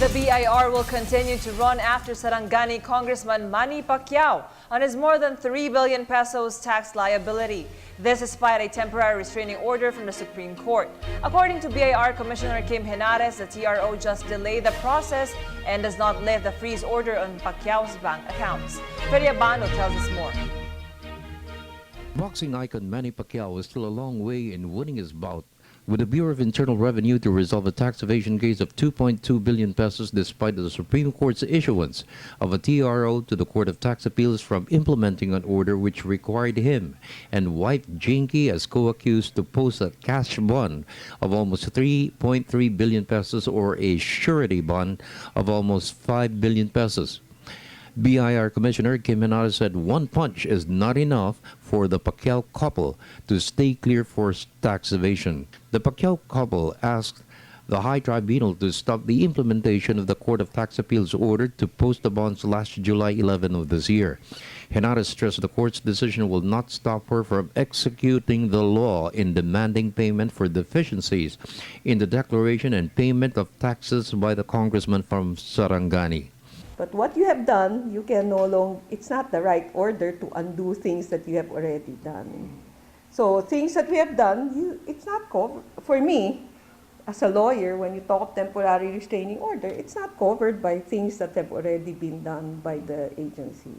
The BIR will continue to run after Sarangani Congressman Manny Pacquiao on his more than 3 billion pesos tax liability. This despite a temporary restraining order from the Supreme Court. According to BIR Commissioner Kim Henares, the T.R.O. just delayed the process and does not lift the freeze order on Pacquiao's bank accounts. Freddie Abando tells us more. Boxing icon Manny Pacquiao is still a long way in winning his bout with the Bureau of Internal Revenue to resolve a tax evasion case of 2.2 billion pesos despite the Supreme Court's issuance of a T.R.O. to the Court of Tax Appeals from implementing an order which required him and wife Jinky as co-accused to post a cash bond of almost 3.3 billion pesos or a surety bond of almost 5 billion pesos. BIR Commissioner Kim Henares said one punch is not enough for the Pacquiao couple to stay clear for tax evasion. The Pacquiao couple asked the High Tribunal to stop the implementation of the Court of Tax Appeals order to post the bonds last July 11 of this year. Henares stressed the court's decision will not stop her from executing the law in demanding payment for deficiencies in the declaration and payment of taxes by the congressman from Sarangani. But what you have done, you can no longer, it's not the right order to undo things that you have already done. So things that we have done, it's not covered. For me, as a lawyer, when you talk of temporary restraining order, it's not covered by things that have already been done by the agency.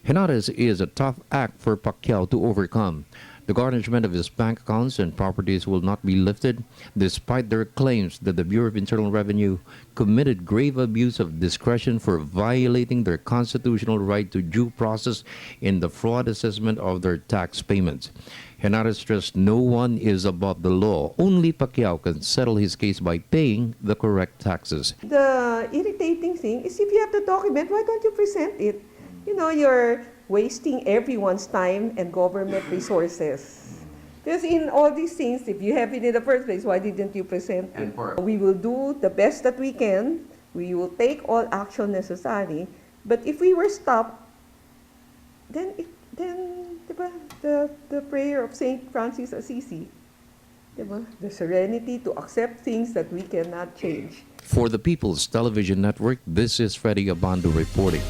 Henares is a tough act for Pacquiao to overcome. The garnishment of his bank accounts and properties will not be lifted, despite their claims that the Bureau of Internal Revenue committed grave abuse of discretion for violating their constitutional right to due process in the fraud assessment of their tax payments. Henares stressed no one is above the law. Only Pacquiao can settle his case by paying the correct taxes. The irritating thing is if you have the document, why don't you present it? You know, you're wasting everyone's time and government resources. Because in all these things, if you have it in the first place, why didn't you present it? We will do the best that we can. We will take all action necessary. But if we were stopped, then the prayer of Saint Francis Assisi, the serenity to accept things that we cannot change. For the People's Television Network, this is Freddie Abando reporting.